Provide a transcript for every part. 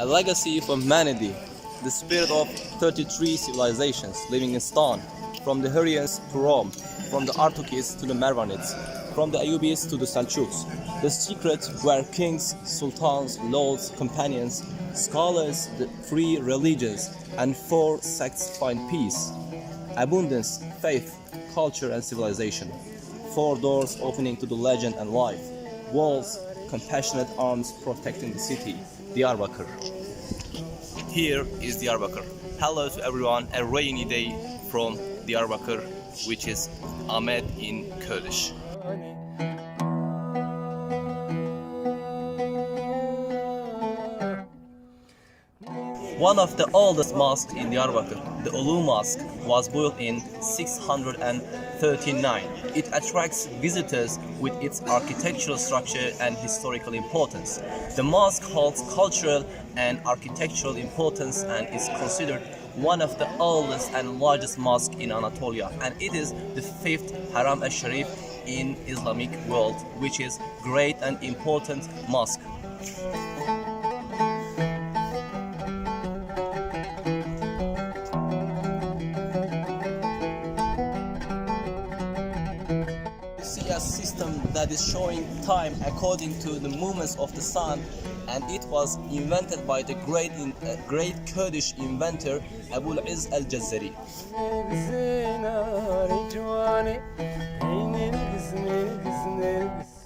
legacy from Amedê, the spirit of 33 civilizations living in stone, from the Hurrians to Rome, from the Artukids to the Marwanids, from the Ayyubids to the Seljuks. The secret where kings, sultans, lords, companions, scholars, the three religions, and four sects find peace, abundance, faith, culture, and civilization. Four doors opening to the legend and life. Walls, compassionate arms protecting the city. Diyarbakır. Here is Diyarbakır. Hello to everyone, a rainy day from Diyarbakır, which is Amedê in Kurdish. One of the oldest mosques in Diyarbakır, the Ulu Mosque, was built in 639. It attracts visitors with its architectural structure and historical importance. The mosque holds cultural and architectural importance and is considered one of the oldest and largest mosques in Anatolia, and it is the fifth Haram al-Sharif in Islamic world, which is great and important mosque. A system that is showing time according to the movements of the sun, and it was invented by the great Kurdish inventor Abu al-Izz al-Jazari.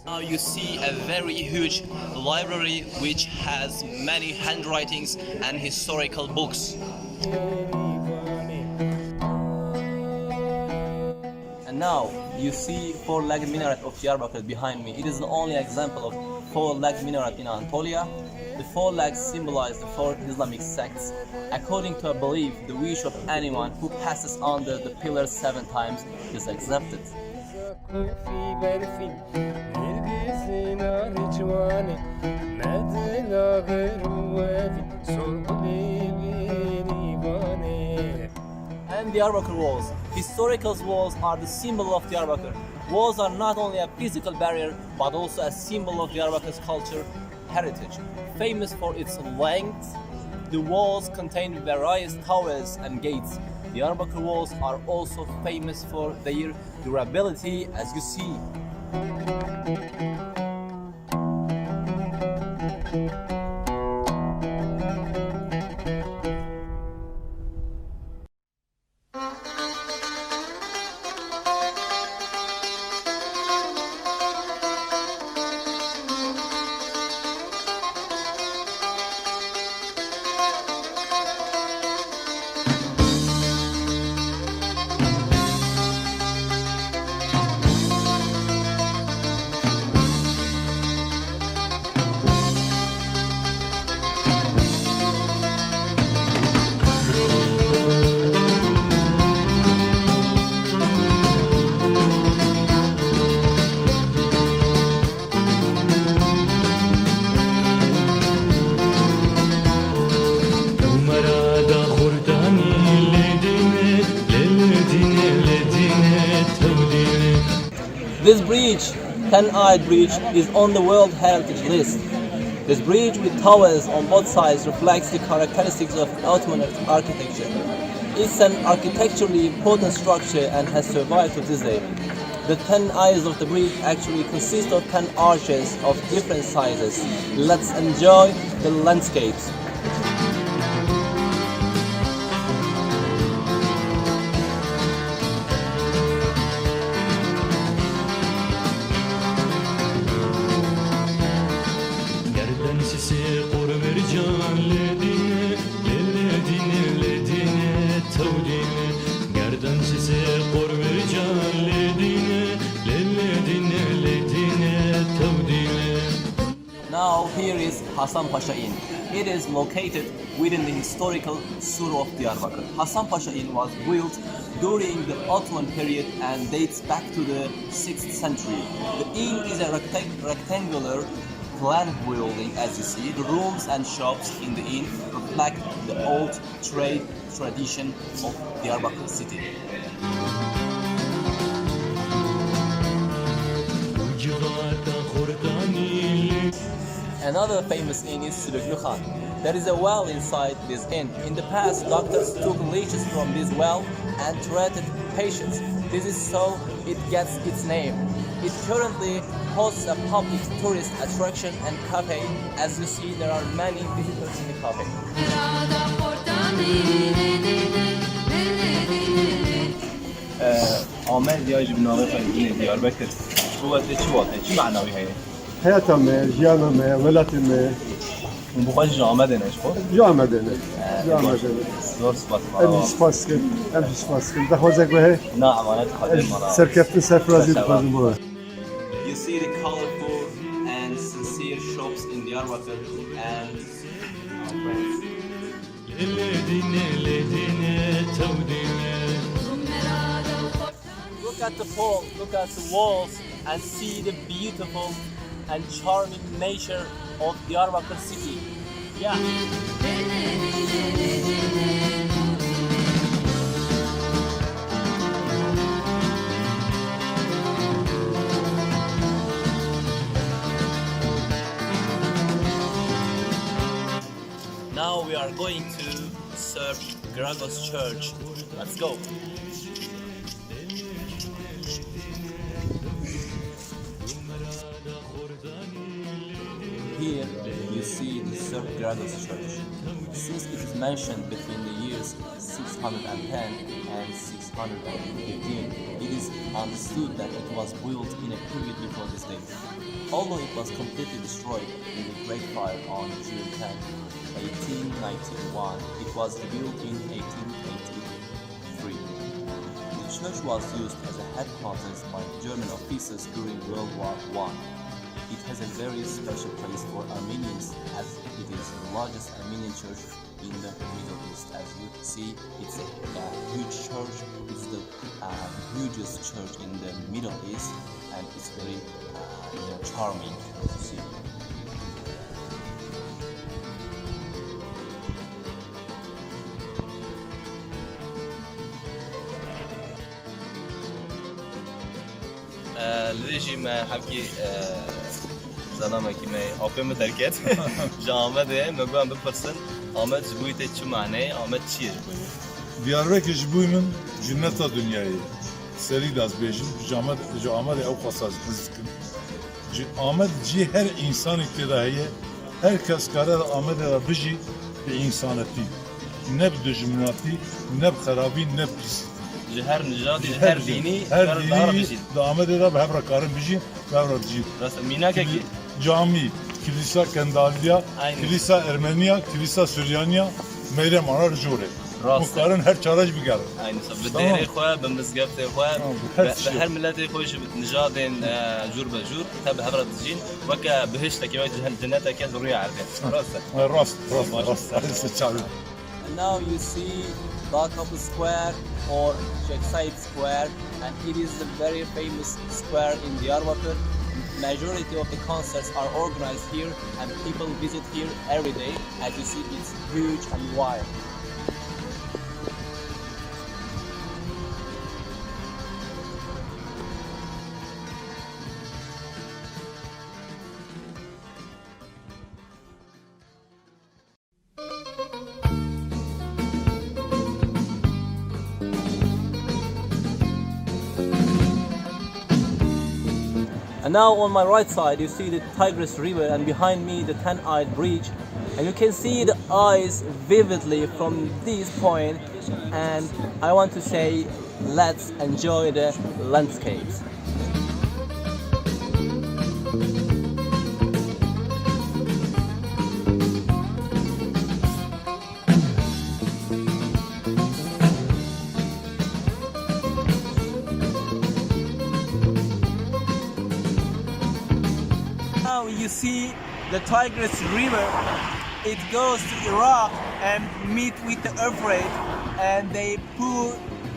Now you see a very huge library which has many handwritings and historical books. And now you see four-legged minaret of Diyarbakır behind me. It is the only example of four-legged minaret in Anatolia. The four legs symbolize the four Islamic sects. According to a belief, the wish of anyone who passes under the pillars 7 times is accepted. And Diyarbakır walls. Historical walls are the symbol of Diyarbakır. Walls are not only a physical barrier, but also a symbol of Diyarbakır's culture heritage. Famous for its length, the walls contain various towers and gates. Diyarbakır walls are also famous for their durability, as you see. This bridge, 10-eyed bridge, is on the World Heritage List. This bridge with towers on both sides reflects the characteristics of Ottoman architecture. It's an architecturally important structure and has survived to this day. The 10 eyes of the bridge actually consist of 10 arches of different sizes. Let's enjoy the landscapes. Now here is Hasan Pasha Inn. It is located within the historical Sur of Diyarbakır. Hasan Pasha Inn was built during the Ottoman period and dates back to the 6th century. The inn is a rectangular planned building, as you see. The rooms and shops in the inn reflect the old trade tradition of Diyarbakır city. Another famous inn is Sülüklü Khan. There is a well inside this inn. In the past, doctors took leeches from this well and treated patients. This is so it gets its name. It currently hosts a public tourist attraction and cafe. As you see, there are many visitors in the cafe. عامل يجب نعرف من دياربكر شو معنوي هي؟ حياتها ما جيانا ما ولاتي ما مبغاش عمدنا شو؟ جامدنا جامدنا زور سباس أمس سباسكن دخوازك به نعم أنا تقدم مرة سركبت سرفرازي تقدم مرة. You see the colorful and sincere shops in Diyarbakır and our friends. Look at the pole, look at the walls and see the beautiful and charming nature of Diyarbakır city. Yeah. Now we are going to serve Gragos Church. Let's go. Here you see the Sir Gragos Church. Since it is mentioned between the years 610 and 615, it is understood that it was built in a period before this date. Although it was completely destroyed in the Great Fire on June 10, 1891, it was rebuilt in 1883. The church was used as a headquarters by German officers during World War I. It has a very special place for Armenians as it is the largest Armenian church in the Middle East. As you see, it's a huge church. It's the hugest church in the Middle East, and it's very charming to see. ليجي ما حكي زلمه كيما اوبم دركت جامده مقام بفرسن آمد جبويته چه معنی آمد چیه جبوی Diyarbakır jibuymun cenneta dünyayı. Seri daz bejim jamed ev qasas bizkin. Ahmet ji her insan iktidaiye herkes karar Ahmet da biji bir insanati. Ne bir düşmanati, ne bir harabi, ne bir pis. her nijadi her dini her dini da Ahmet da hevra karın biji, hevra biji. Rasa minaka ki Cami, kilisa Kendaliya, kilisa Ermeniya, kilisa Süryaniya, meyrem arar jore. Bu karın her çaraj bir gelir. Aynı sabit değeri koya, bimizgafte koya, her millete koyuş nijadin jur bejur, tabi hevra dijin, vaka behişte ki vajih cennete ki zuriya arde. Rast. And now you see Balkapı Square or Sheikh Said Square, and it is a very famous square in Diyarbakır. Majority of the concerts are organized here and people visit here every day. As you see, it's huge and wide. And now on my right side you see the Tigris River, and behind me the Ten-Eyed Bridge, and you can see the eyes vividly from this point, and I want to say let's enjoy the landscapes. Now you see the Tigris River. It goes to Iraq and meet with the Euphrates, and they pour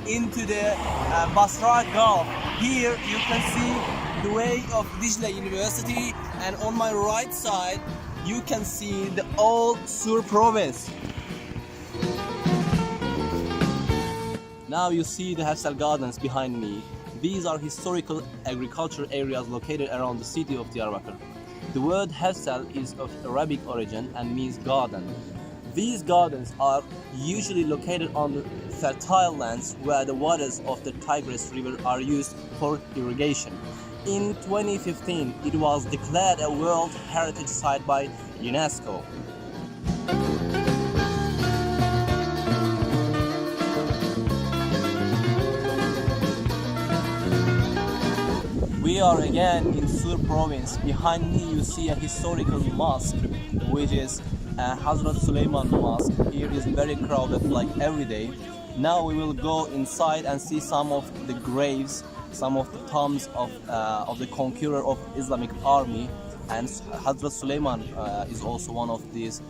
into the Basra Gulf. Here you can see the way of Dicle University, and on my right side you can see the old Sur province. Now you see the Hefsel Gardens behind me. These are historical agriculture areas located around the city of Diyarbakır. The word Hafsal is of Arabic origin and means garden. These gardens are usually located on fertile lands where the waters of the Tigris River are used for irrigation. In 2015, it was declared a World Heritage Site by UNESCO. We are again in Sur province. Behind me you see a historical mosque, which is Hazrat Suleiman Mosque. Here is very crowded like every day. Now we will go inside and see some of the graves, some of the tombs of the conqueror of Islamic army, and Hazrat Suleiman is also one of these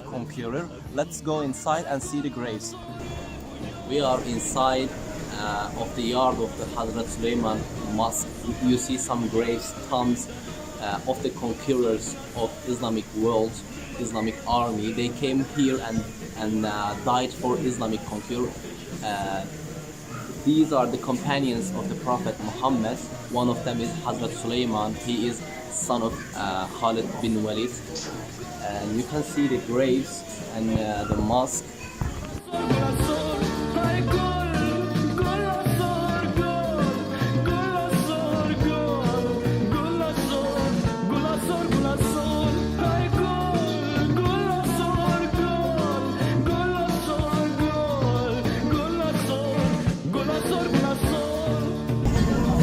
conqueror. Let's go inside and see the graves. We are inside of the yard of the Hazrat Suleiman Mosque. You see some graves, tombs of the conquerors of Islamic world, Islamic army. They came here and died for Islamic conqueror. These are the companions of the Prophet Muhammad. One of them is Hazrat Suleiman. He is son of Khalid bin Walid. And you can see the graves and the mosque.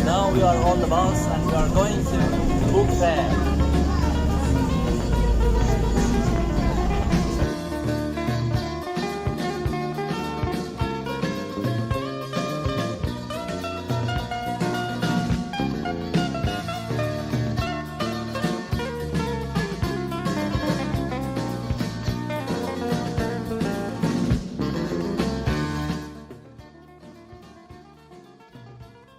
Now we are on the bus and we are going to Bukhara.